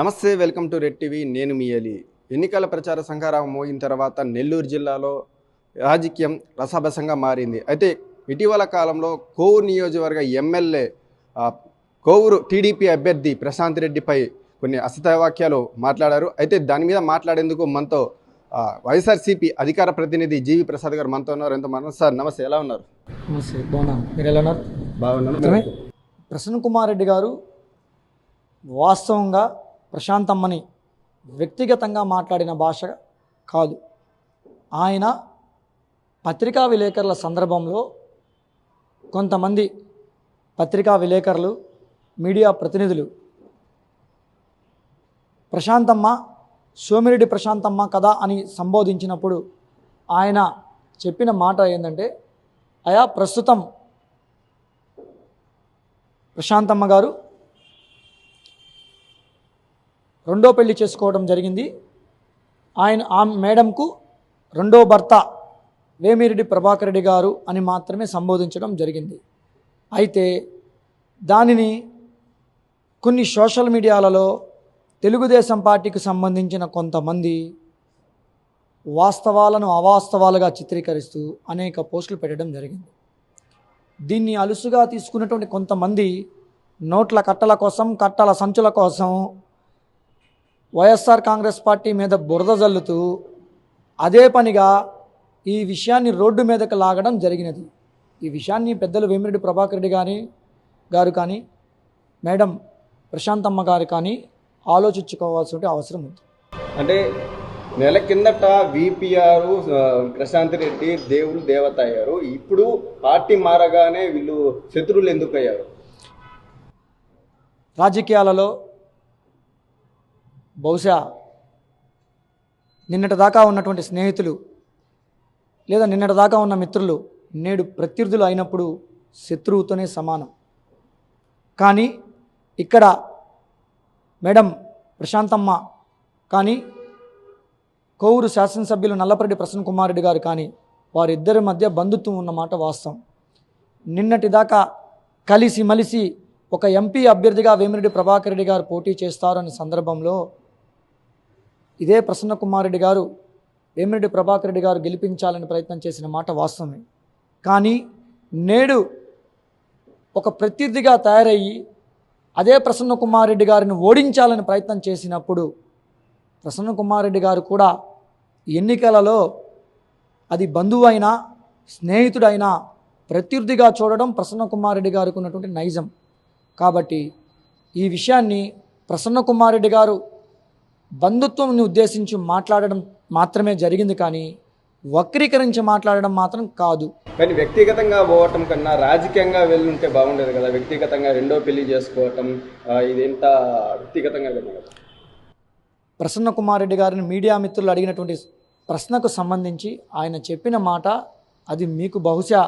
నమస్తే, welcome to red TV. నేను మీ అలీ. ఎన్నికల ప్రచార సంఘారావం మోగిన తర్వాత నెల్లూరు జిల్లాలో రాజకీయం రసాభసంగా మారింది. అయితే ఇటీవల కాలంలో కోవూరు నియోజకవర్గ ఎమ్మెల్యే కోవూరు టీడీపీ అభ్యర్థి ప్రశాంత్ రెడ్డిపై కొన్ని అసత్యవాక్యాలు మాట్లాడారు. అయితే దాని మీద మాట్లాడేందుకు మనతో వైఎస్ఆర్సీపీ అధికార ప్రతినిధి జీవి ప్రసాద్ గారు మనతో ఉన్నారు. ఎంత మన సార్, నమస్తే, ఎలా ఉన్నారు? నమస్తే, బాగున్నాను. మీరు ఎలా ఉన్నారు? బాగున్నాను. ప్రసన్న కుమార్ రెడ్డి గారు వాస్తవంగా ప్రశాంతమ్మని వ్యక్తిగతంగా మాట్లాడిన భాష కాదు. ఆయన పత్రికా విలేకరుల సందర్భంలో కొంతమంది పత్రికా విలేకరులు, మీడియా ప్రతినిధులు ప్రశాంతమ్మ సోమిరెడ్డి ప్రశాంతమ్మ కదా అని సంబోధించినప్పుడు ఆయన చెప్పిన మాట ఏంటంటే, అయా ప్రస్తుతం ప్రశాంతమ్మ గారు రెండో పెళ్లి చేసుకోవడం జరిగింది. ఆ మేడంకు రెండో భర్త వేమిరెడ్డి ప్రభాకర్ రెడ్డి గారు అని మాత్రమే సంబోధించడం జరిగింది. అయితే దానిని కొన్ని సోషల్ మీడియాలలో తెలుగుదేశం పార్టీకి సంబంధించిన కొంతమంది వాస్తవాలను అవాస్తవాలుగా చిత్రీకరిస్తూ అనేక పోస్టులు పెట్టడం జరిగింది. దీన్ని అలుసుగా తీసుకున్నటువంటి కొంతమంది నోట్ల కట్టల కోసం, కట్టల సంచుల కోసం వైఎస్ఆర్ కాంగ్రెస్ పార్టీ మీద బురద జల్లుతూ అదే పనిగా ఈ విషయాన్ని రోడ్డు మీదకు లాగడం జరిగినది. ఈ విషయాన్ని పెద్దలు వేమిరెడ్డి ప్రభాకర్ రెడ్డి గారు కానీ మేడం ప్రశాంతమ్మ గారు కానీ ఆలోచించుకోవాల్సిన అవసరం ఉంది. అంటే నెల కిందట విపిఆర్ ప్రశాంత్ రెడ్డి దేవుడు దేవత అయ్యారు. ఇప్పుడు పార్టీ మారగానే వీళ్ళు శత్రువులు ఎందుకు అయ్యారు? రాజకీయాలలో బహుశా నిన్నటి దాకా ఉన్నటువంటి స్నేహితులు లేదా నిన్నటి దాకా ఉన్న మిత్రులు నేడు ప్రత్యర్థులు అయినప్పుడు శత్రువుతోనే సమానం. కానీ ఇక్కడ మేడం ప్రశాంతమ్మ కానీ కోవూరు శాసనసభ్యులు నల్లపరెడ్డి ప్రసన్న కుమార్ రెడ్డి గారు కానీ వారిద్దరి మధ్య బంధుత్వం ఉన్నమాట వాస్తవం. నిన్నటి దాకా కలిసిమలిసి ఒక ఎంపీ అభ్యర్థిగా వేమిరెడ్డి ప్రభాకర్ రెడ్డి గారు పోటీ చేస్తారనే సందర్భంలో ఇదే ప్రసన్న కుమార్ రెడ్డి గారు వేమిరెడ్డి ప్రభాకర్ రెడ్డి గారు గెలిపించాలని ప్రయత్నం చేసిన మాట వాస్తవమే. కానీ నేడు ఒక ప్రత్యర్థిగా తయారయ్యి అదే ప్రసన్న కుమార్ రెడ్డి గారిని ఓడించాలని ప్రయత్నం చేసినప్పుడు ప్రసన్న కుమార్ రెడ్డి గారు కూడా ఎన్నికలలో అది బంధువైనా స్నేహితుడైనా ప్రత్యర్థిగా చూడడం ప్రసన్న కుమార్ రెడ్డి గారికి ఉన్నటువంటి నైజం. కాబట్టి ఈ విషయాన్ని ప్రసన్న కుమార్ రెడ్డి గారు బంధుత్వంని ఉద్దేశించి మాట్లాడడం మాత్రమే జరిగింది, కానీ వక్రీకరించి మాట్లాడడం మాత్రం కాదు. కానీ వ్యక్తిగతంగా పోవటం కన్నా రాజకీయంగా వెళ్ళుంటే బాగుండేది కదా. వ్యక్తిగతంగా రెండో పెళ్లి చేసుకోవటం ఇదెంత వ్యక్తిగతంగా కదా. ప్రసన్న కుమార్ రెడ్డి గారిని మీడియా మిత్రులు అడిగినటువంటి ప్రశ్నకు సంబంధించి ఆయన చెప్పిన మాట అది మీకు బహుశా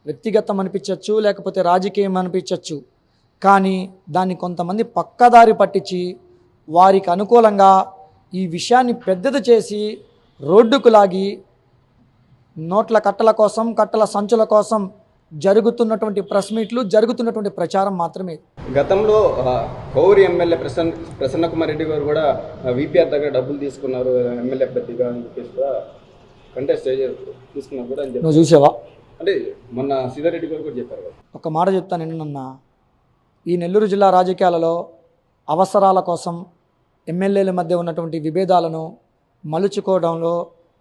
వ్యక్తిగతం అనిపించవచ్చు, లేకపోతే రాజకీయం అనిపించవచ్చు. కానీ దాన్ని కొంతమంది పక్కదారి పట్టించి వారికి అనుకూలంగా ఈ విషయాన్ని పెద్దది చేసి రోడ్డుకు లాగి నోట్ల కట్టల కోసం, కట్టల సంచుల కోసం జరుగుతున్నటువంటి ప్రెస్ మీట్లు, జరుగుతున్నటువంటి ప్రచారం మాత్రమే. గతంలో కోవూరు ఎమ్మెల్యే ప్రసన్న కుమార్ రెడ్డి గారు కూడా విపిఆర్ దగ్గర డబ్బులు తీసుకున్నారు ఎమ్మెల్యే అభ్యర్థిగా అని చెప్పేసి కంటెస్ట్ తీసుకున్నారు కూడా అని చెప్పి. నువ్వు చూసావా? అంటే మొన్న సీతారెడ్డి గారు కూడా చెప్పారు కదా. ఒక మాట చెప్తాను నిన్న, ఈ నెల్లూరు జిల్లా రాజకీయాలలో అవసరాల కోసం ఎమ్మెల్యేల మధ్య ఉన్నటువంటి విభేదాలను మలుచుకోవడంలో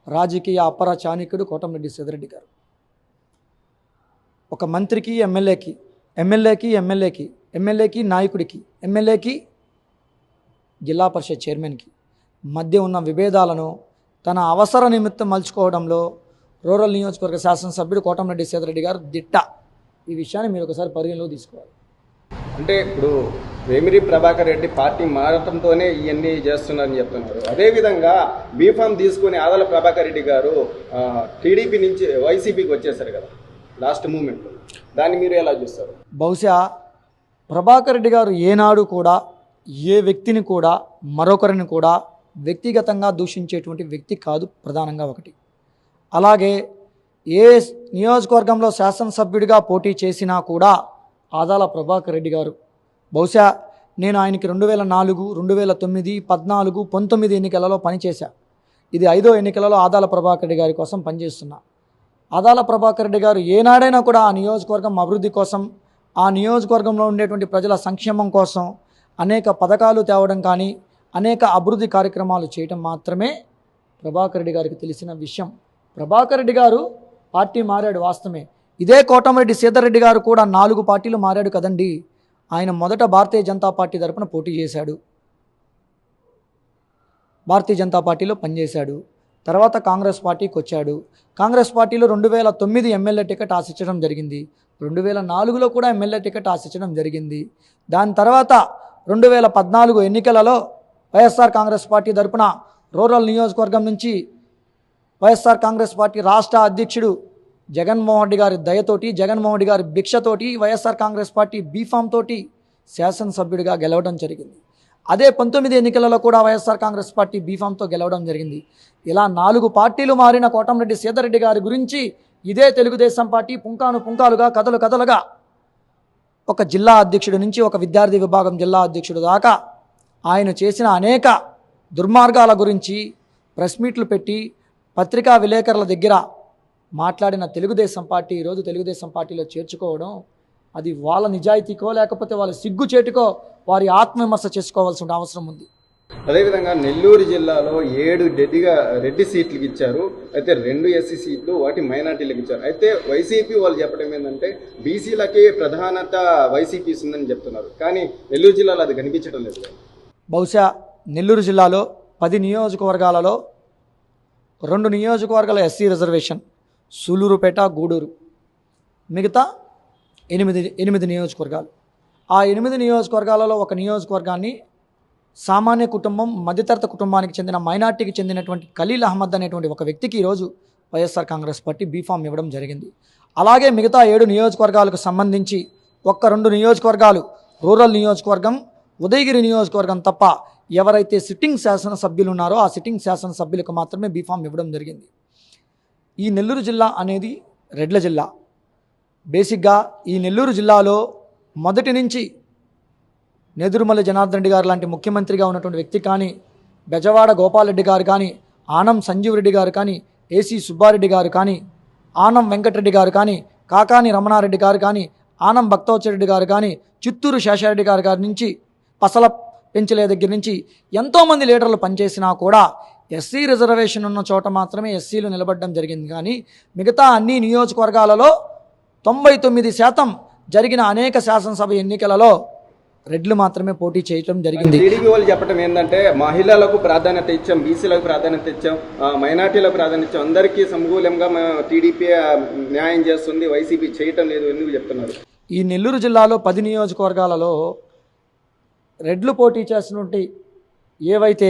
రాజకీయ అపర చాణక్యుడు కోటమిరెడ్డి సీతారెడ్డి గారు. ఒక మంత్రికి ఎమ్మెల్యేకి నాయకుడికి, ఎమ్మెల్యేకి జిల్లా పరిషత్ చైర్మన్కి మధ్య ఉన్న విభేదాలను తన అవసర నిమిత్తం మలుచుకోవడంలో రూరల్ నియోజకవర్గ శాసనసభ్యుడు కోటమిరెడ్డి సీతారెడ్డి గారు దిట్ట. ఈ విషయాన్ని మీరు ఒకసారి పరిగణలో తీసుకోవాలి. అంటే ఇప్పుడు వేమిరెడ్డి ప్రభాకర్ రెడ్డి పార్టీ మారటంతోనే ఇవన్నీ చేస్తున్నారని చెప్తున్నారు. అదేవిధంగా బీఫామ్ తీసుకుని ఆదల ప్రభాకర్ రెడ్డి గారు టీడీపీ నుంచి వైసీపీకి వచ్చేసారు కదా లాస్ట్ మూమెంట్లో. దాన్ని మీరు ఎలా చూస్తారు? బహుశా ప్రభాకర్ రెడ్డి గారు ఏనాడు కూడా ఏ వ్యక్తిని కూడా మరొకరిని కూడా వ్యక్తిగతంగా దూషించేటువంటి వ్యక్తి కాదు. ప్రధానంగా ఒకటి. అలాగే ఏ నియోజకవర్గంలో శాసనసభ్యుడిగా పోటీ చేసినా కూడా ఆదాల ప్రభాకర్ రెడ్డి గారు బహుశా నేను ఆయనకి 2004, 2009, 14, 19 ఎన్నికలలో పనిచేశా. ఇది 5వ ఎన్నికలలో ఆదాల ప్రభాకర్ రెడ్డి గారి కోసం పనిచేస్తున్నా. ఆదాల ప్రభాకర్ రెడ్డి గారు ఏనాడైనా కూడా ఆ నియోజకవర్గం అభివృద్ధి కోసం, ఆ నియోజకవర్గంలో ఉండేటువంటి ప్రజల సంక్షేమం కోసం అనేక పథకాలు తేవడం కానీ, అనేక అభివృద్ధి కార్యక్రమాలు చేయటం మాత్రమే ప్రభాకర్ రెడ్డి గారికి తెలిసిన విషయం. ప్రభాకర్ రెడ్డి గారు పార్టీ మారాడు వాస్తవమే. ఇదే కోటమిరెడ్డి సీతారెడ్డి గారు కూడా 4 పార్టీలు మారాడు కదండి. ఆయన మొదట భారతీయ జనతా పార్టీ తరపున పోటీ చేశాడు, భారతీయ జనతా పార్టీలో పనిచేశాడు. తర్వాత కాంగ్రెస్ పార్టీకి వచ్చాడు. కాంగ్రెస్ పార్టీలో 2009 ఎమ్మెల్యే టికెట్ ఆశించడం జరిగింది. 2004లో కూడా ఎమ్మెల్యే టికెట్ ఆశించడం జరిగింది. దాని తర్వాత 2014 ఎన్నికలలో వైఎస్ఆర్ కాంగ్రెస్ పార్టీ తరపున రూరల్ నియోజకవర్గం నుంచి వైఎస్ఆర్ కాంగ్రెస్ పార్టీ రాష్ట్ర అధ్యక్షుడు జగన్మోహన్ రెడ్డి గారి దయతోటి, జగన్మోహన్ రెడ్డి గారి భిక్షతోటి వైఎస్ఆర్ కాంగ్రెస్ పార్టీ బీఫామ్ తోటి శాసనసభ్యుడిగా గెలవడం జరిగింది. అదే 19 ఎన్నికలలో కూడా వైఎస్ఆర్ కాంగ్రెస్ పార్టీ బీఫామ్తో గెలవడం జరిగింది. ఇలా 4 పార్టీలు మారిన కోటమిరెడ్డి సీతారెడ్డి గారి గురించి ఇదే తెలుగుదేశం పార్టీ పుంకాలుగా కథలుగా ఒక జిల్లా అధ్యక్షుడి నుంచి ఒక విద్యార్థి విభాగం జిల్లా అధ్యక్షుడు దాకా ఆయన చేసిన అనేక దుర్మార్గాల గురించి ప్రెస్ మీట్లు పెట్టి పత్రికా విలేకరుల దగ్గర మాట్లాడిన తెలుగుదేశం పార్టీ ఈరోజు తెలుగుదేశం పార్టీలో చేర్చుకోవడం, అది వాళ్ళ నిజాయితీకో లేకపోతే వాళ్ళ సిగ్గుచేటుకో వారి ఆత్మవిమర్శ చేసుకోవాల్సిన అవసరం ఉంది. అదేవిధంగా నెల్లూరు జిల్లాలో 7 రెడ్డి సీట్లు ఇచ్చారు. అయితే 2 ఎస్సీ సీట్లు, 1 మైనార్టీలకు ఇచ్చారు. అయితే వైసీపీ వాళ్ళు చెప్పడం ఏంటంటే బీసీలకి ప్రధానత వైసీపీ ఉందని చెప్తున్నారు. కానీ నెల్లూరు జిల్లాలో అది కనిపించడం లేదు. బహుశా నెల్లూరు జిల్లాలో 10 నియోజకవర్గాలలో 2 నియోజకవర్గాల ఎస్సీ రిజర్వేషన్, సూలూరుపేట, గూడూరు, మిగతా 8 నియోజకవర్గాలు. ఆ 8 నియోజకవర్గాలలో ఒక నియోజకవర్గాన్ని సామాన్య కుటుంబం, మధ్యతరగతి కుటుంబానికి చెందిన మైనార్టీకి చెందినటువంటి ఖలీల్ అహ్మద్ అనేటువంటి ఒక వ్యక్తికి ఈరోజు వైఎస్ఆర్ కాంగ్రెస్ పార్టీ బీఫామ్ ఇవ్వడం జరిగింది. అలాగే మిగతా 7 నియోజకవర్గాలకు సంబంధించి 2 నియోజకవర్గాలు, రూరల్ నియోజకవర్గం, ఉదయగిరి నియోజకవర్గం తప్ప ఎవరైతే సిట్టింగ్ శాసనసభ్యులు ఉన్నారో ఆ సిట్టింగ్ శాసనసభ్యులకు మాత్రమే బీఫామ్ ఇవ్వడం జరిగింది. ఈ నెల్లూరు జిల్లా అనేది రెడ్ల జిల్లా. బేసిక్గా ఈ నెల్లూరు జిల్లాలో మొదటి నుంచి నెదురుమల్లి జనార్దన్ రెడ్డి గారు లాంటి ముఖ్యమంత్రిగా ఉన్నటువంటి వ్యక్తి కానీ, బెజవాడ గోపాలరెడ్డి గారు కానీ, ఆనం సంజీవ్ రెడ్డి గారు కానీ, ఏసీ సుబ్బారెడ్డి గారు కానీ, ఆనం వెంకటరెడ్డి గారు కానీ, కాకాని రమణారెడ్డి గారు కానీ, ఆనం భక్తవచ్చరెడ్డి గారు కానీ, చిత్తూరు శేషారెడ్డి గారి నుంచి, పసల పెంచలే దగ్గర నుంచి ఎంతోమంది లీడర్లు పనిచేసినా కూడా ఎస్సీ రిజర్వేషన్ ఉన్న చోట మాత్రమే ఎస్సీలు నిలబడడం జరిగింది. కానీ మిగతా అన్ని నియోజకవర్గాలలో 99% జరిగిన అనేక శాసనసభ ఎన్నికలలో రెడ్లు మాత్రమే పోటీ చేయడం జరిగింది. టీడీపీ వాళ్ళు చెప్పడం ఏంటంటే మహిళలకు ప్రాధాన్యత ఇచ్చాం, బీసీలకు ప్రాధాన్యత ఇచ్చాం, మైనార్టీలకు ప్రాధాన్యత ఇచ్చాం, అందరికీ సమకూలంగా టీడీపీ న్యాయం చేస్తుంది, వైసీపీ చేయటం లేదు ఎందుకు చెప్తున్నారు? ఈ నెల్లూరు జిల్లాలో 10 నియోజకవర్గాలలో రెడ్లు పోటీ చేస్తున్నట్టు ఏవైతే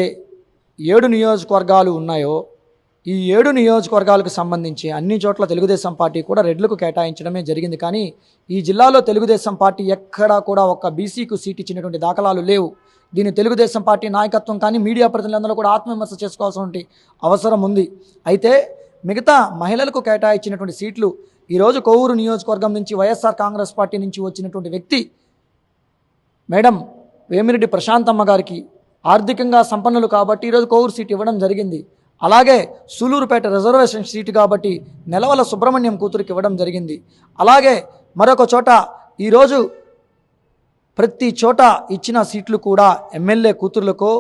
7 నియోజకవర్గాలు ఉన్నాయో ఈ 7 నియోజకవర్గాలకు సంబంధించి అన్ని చోట్ల తెలుగుదేశం పార్టీ కూడా రెడ్లకు కేటాయించడమే జరిగింది. కానీ ఈ జిల్లాలో తెలుగుదేశం పార్టీ ఎక్కడా కూడా ఒక్క బీసీకు సీట్ ఇచ్చినటువంటి దాఖలాలు లేవు. దీన్ని తెలుగుదేశం పార్టీ నాయకత్వం కానీ మీడియా ప్రతినిధులందరూ కూడా ఆత్మవిమర్శ చేసుకోవాల్సిన అవసరం ఉంది. అయితే మిగతా మహిళలకు కేటాయించినటువంటి సీట్లు ఈరోజు కొవ్వూరు నియోజకవర్గం నుంచి వైఎస్ఆర్ కాంగ్రెస్ పార్టీ నుంచి వచ్చినటువంటి వ్యక్తి మేడం వేమిరెడ్డి ప్రశాంతమ్మ గారికి ఆర్థికంగా సంపన్నులు కాబట్టి ఈరోజు కొవ్వూరు సీట్ ఇవ్వడం జరిగింది. అలాగే సూలూరుపేట రిజర్వేషన్ సీటు కాబట్టి నెలవల సుబ్రహ్మణ్యం కూతురికి ఇవ్వడం జరిగింది. అలాగే మరొక చోట ఈరోజు ప్రతి చోట ఇచ్చిన సీట్లు కూడా ఎమ్మెల్యే కూతుర్లకో,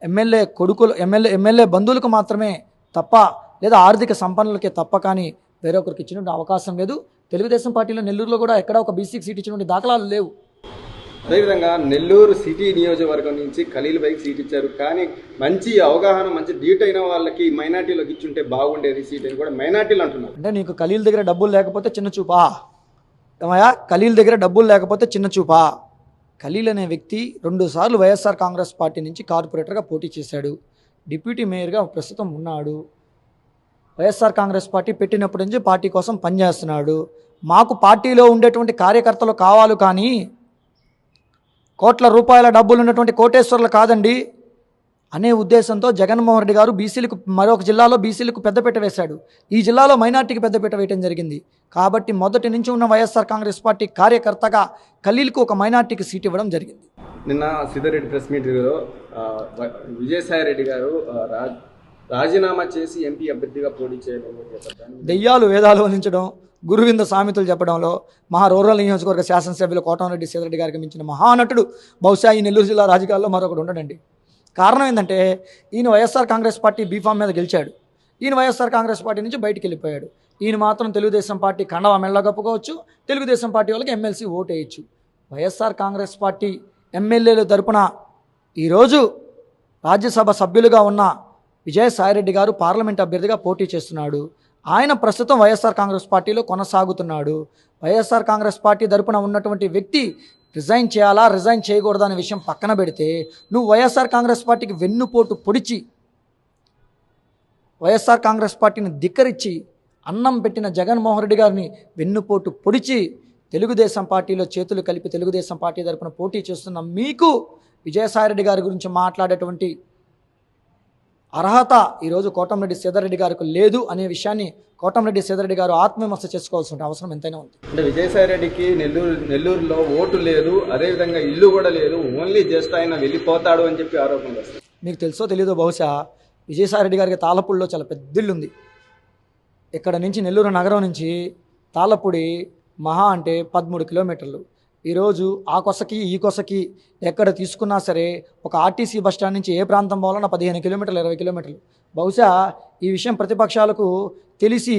ఎమ్మెల్యే కొడుకులు, ఎమ్మెల్యే బంధువులకు మాత్రమే తప్ప, లేదా ఆర్థిక సంపన్నులకే తప్ప కానీ వేరొకరికి ఇచ్చినటువంటి అవకాశం లేదు. తెలుగుదేశం పార్టీలో నెల్లూరులో కూడా ఎక్కడ ఒక బీసీకి సీట్ ఇచ్చినటువంటి దాఖలాలు లేవు. అదేవిధంగా నెల్లూరు సిటీ నియోజకవర్గం నుంచి ఖలీల్ బైక్ సీట్ ఇచ్చారు. కానీ మంచి అవగాహన, మంచి డ్యూట్ అయిన వాళ్ళకి మైనార్టీలోకి ఇచ్చుంటే బాగుండేది సీట్ అని కూడా మైనార్టీలు అంటున్నారు. అంటే నీకు ఖలీల్ దగ్గర డబ్బులు లేకపోతే చిన్న చూపా? ఏమయ్యా, ఖలీల్ దగ్గర డబ్బులు లేకపోతే చిన్న చూపా? ఖలీల్ అనే వ్యక్తి 2 సార్లు వైఎస్ఆర్ కాంగ్రెస్ పార్టీ నుంచి కార్పొరేటర్గా పోటీ చేశాడు. డిప్యూటీ మేయర్గా ప్రస్తుతం ఉన్నాడు. వైఎస్ఆర్ కాంగ్రెస్ పార్టీ పెట్టినప్పటి నుంచి పార్టీ కోసం పనిచేస్తున్నాడు. మాకు పార్టీలో ఉండేటువంటి కార్యకర్తలు కావాలి కానీ కోట్ల రూపాయల డబ్బులు ఉన్నటువంటి కోటేశ్వర్లు కాదండి అనే ఉద్దేశంతో జగన్మోహన్ రెడ్డి గారు బీసీలకు, మరొక జిల్లాలో బీసీలకు పెద్దపీట వేశాడు, ఈ జిల్లాలో మైనార్టీకి పెద్దపీట వేయడం జరిగింది. కాబట్టి మొదటి నుంచి ఉన్న వైఎస్ఆర్ కాంగ్రెస్ పార్టీ కార్యకర్తగా ఖలీల్కు ఒక మైనార్టీకి సీట్ ఇవ్వడం జరిగింది. నిన్న సిద్ధారెడ్డి ప్రెస్ మీట్లో విజయసాయి రెడ్డి గారు రాజీనామా చేసి ఎంపీ అభ్యర్థిగా పోటీ చేయడం దెయ్యాలు వేదాలు అందించడం, గురువింద సామెతలు చెప్పడంలో మహా రూరల్ నియోజకవర్గ శాసనసభ్యులు కోటంరెడ్డి సీతారెడ్డి గారికి మించిన మహానటుడు బహుశా ఈ నెల్లూరు జిల్లా రాజకీయాల్లో మరొకటి ఉండడండి. కారణం ఏంటంటే ఈయన వైఎస్ఆర్ కాంగ్రెస్ పార్టీ బీఫామ్ మీద గెలిచాడు. ఈయన వైఎస్ఆర్ కాంగ్రెస్ పార్టీ నుంచి బయటికి వెళ్ళిపోయాడు. ఈయన మాత్రం తెలుగుదేశం పార్టీ కండవా మెళ్ళ కప్పుకోవచ్చు, తెలుగుదేశం పార్టీ వాళ్ళకి ఎమ్మెల్సీ ఓటు వేయచ్చు. వైఎస్ఆర్ కాంగ్రెస్ పార్టీ ఎమ్మెల్యేల తరపున ఈరోజు రాజ్యసభ సభ్యులుగా ఉన్న విజయసాయిరెడ్డి గారు పార్లమెంట్ అభ్యర్థిగా పోటీ చేస్తున్నాడు. ఆయన ప్రస్తుతం వైఎస్ఆర్ కాంగ్రెస్ పార్టీలో కొనసాగుతున్నాడు. వైఎస్ఆర్ కాంగ్రెస్ పార్టీ తరపున ఉన్నటువంటి వ్యక్తి రిజైన్ చేయాలా రిజైన్ చేయకూడదా అనే విషయం పక్కన పెడితే, నువ్వు వైఎస్ఆర్ కాంగ్రెస్ పార్టీకి వెన్నుపోటు పొడిచి వైఎస్ఆర్ కాంగ్రెస్ పార్టీని ధిక్కరించి అన్నం పెట్టిన జగన్మోహన్ రెడ్డి గారిని వెన్నుపోటు పొడిచి తెలుగుదేశం పార్టీలో చేతులు కలిపి తెలుగుదేశం పార్టీ తరపున పోటీ చేస్తున్న మీకు విజయసాయిరెడ్డి గారి గురించి మాట్లాడేటువంటి అర్హత ఈరోజు కోటంరెడ్డి సీతారెడ్డి గారికి లేదు అనే విషయాన్ని కోటంరెడ్డి సీతారెడ్డి గారు ఆత్మవిమర్శ చేసుకోవాల్సిన అవసరం ఎంతైనా ఉంది. అంటే విజయసాయిరెడ్డికి నెల్లూరులో ఓటు లేదు, అదేవిధంగా ఇల్లు కూడా లేదు, ఓన్లీ జస్ట్ ఆయన వెళ్ళిపోతాడు అని చెప్పి ఆరోపణలు వస్తాయి. మీకు తెలుసో తెలీదో బహుశా విజయసాయిరెడ్డి గారికి తాళ్ళపూడిలో చాలా పెద్ద ఇల్లు ఉంది. ఇక్కడ నుంచి నెల్లూరు నగరం నుంచి తాళ్ళపూడి మహా అంటే 13 కిలోమీటర్లు. ఈరోజు ఆ కొసకి ఈ కొసకి ఎక్కడ తీసుకున్నా సరే ఒక ఆర్టీసీ బస్టాండ్ నుంచి ఏ ప్రాంతం పోవాలన్నా 15 కిలోమీటర్లు 20 కిలోమీటర్లు. బహుశా ఈ విషయం ప్రతిపక్షాలకు తెలిసి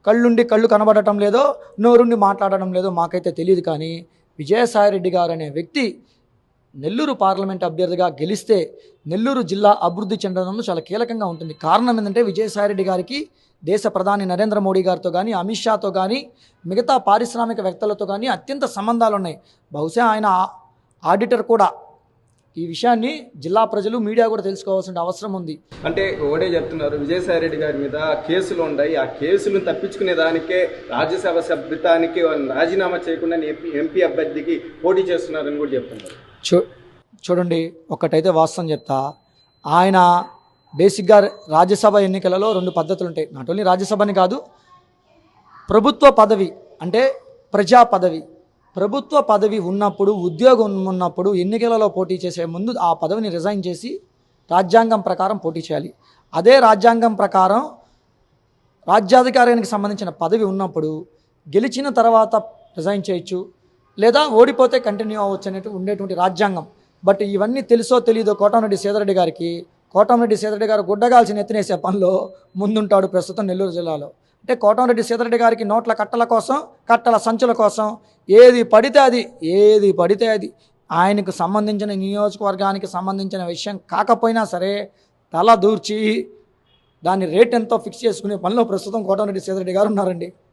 కళ్ళుండి కళ్ళు కనబడటం లేదో, నోరుండి మాట్లాడటం లేదో మాకైతే తెలియదు. కానీ విజయసాయిరెడ్డి గారు అనే వ్యక్తి నెల్లూరు పార్లమెంట్ అభ్యర్థిగా గెలిస్తే నెల్లూరు జిల్లా అభివృద్ధి చెందడంలో చాలా కీలకంగా ఉంటుంది. కారణం ఏంటంటే విజయసాయిరెడ్డి గారికి దేశ ప్రధాని నరేంద్ర మోడీ గారితో కానీ, అమిత్ షాతో కానీ, మిగతా పారిశ్రామికవేత్తలతో కానీ అత్యంత సంబంధాలు ఉన్నాయి. బహుశా ఆయన ఆడిటర్ కూడా. ఈ విషయాన్ని జిల్లా ప్రజలు, మీడియా కూడా తెలుసుకోవాల్సిన అవసరం ఉంది. అంటే ఒకటే చెప్తున్నారు, విజయసాయిరెడ్డి గారి మీద కేసులు ఉన్నాయి, ఆ కేసులను తప్పించుకునే దానికే రాజ్యసభ సభ్యత్వానికి రాజీనామా చేయకుండా ఎంపీ అభ్యర్థికి పోటీ చేస్తున్నారని కూడా చెప్తున్నారు. చూడండి, ఒక్కటైతే వాస్తవం చెప్తా. ఆయన బేసిక్గా రాజ్యసభ ఎన్నికలలో 2 పద్ధతులు ఉంటాయి. నాట్ ఓన్లీ రాజ్యసభని కాదు, ప్రభుత్వ పదవి అంటే ప్రజా పదవి. ప్రభుత్వ పదవి ఉన్నప్పుడు, ఉద్యోగం ఉన్నప్పుడు ఎన్నికలలో పోటీ చేసే ముందు ఆ పదవిని రిజైన్ చేసి రాజ్యాంగం ప్రకారం పోటీ చేయాలి. అదే రాజ్యాంగం ప్రకారం రాజ్యాధికారానికి సంబంధించిన పదవి ఉన్నప్పుడు గెలిచిన తర్వాత రిజైన్ చేయొచ్చు, లేదా ఓడిపోతే కంటిన్యూ అవ్వచ్చు అనేటువంటి ఉండేటువంటి రాజ్యాంగం. బట్ ఇవన్నీ తెలుసో తెలీదో కోటంరెడ్డి సీతారెడ్డి గారికి, కోటంరెడ్డి సీతారెడ్డి గారు గుడ్డగాల్చిన ఎత్తినేసే పనిలో ముందుంటాడు ప్రస్తుతం నెల్లూరు జిల్లాలో. అంటే కోటంరెడ్డి సీతారెడ్డి గారికి నోట్ల కట్టల కోసం, కట్టల సంచుల కోసం ఏది పడితే అది ఆయనకు సంబంధించిన నియోజకవర్గానికి సంబంధించిన విషయం కాకపోయినా సరే తల దూర్చి దాని రేట్ ఎంతో ఫిక్స్ చేసుకునే పనిలో ప్రస్తుతం కోటంరెడ్డి సీతారెడ్డి గారు ఉన్నారండి.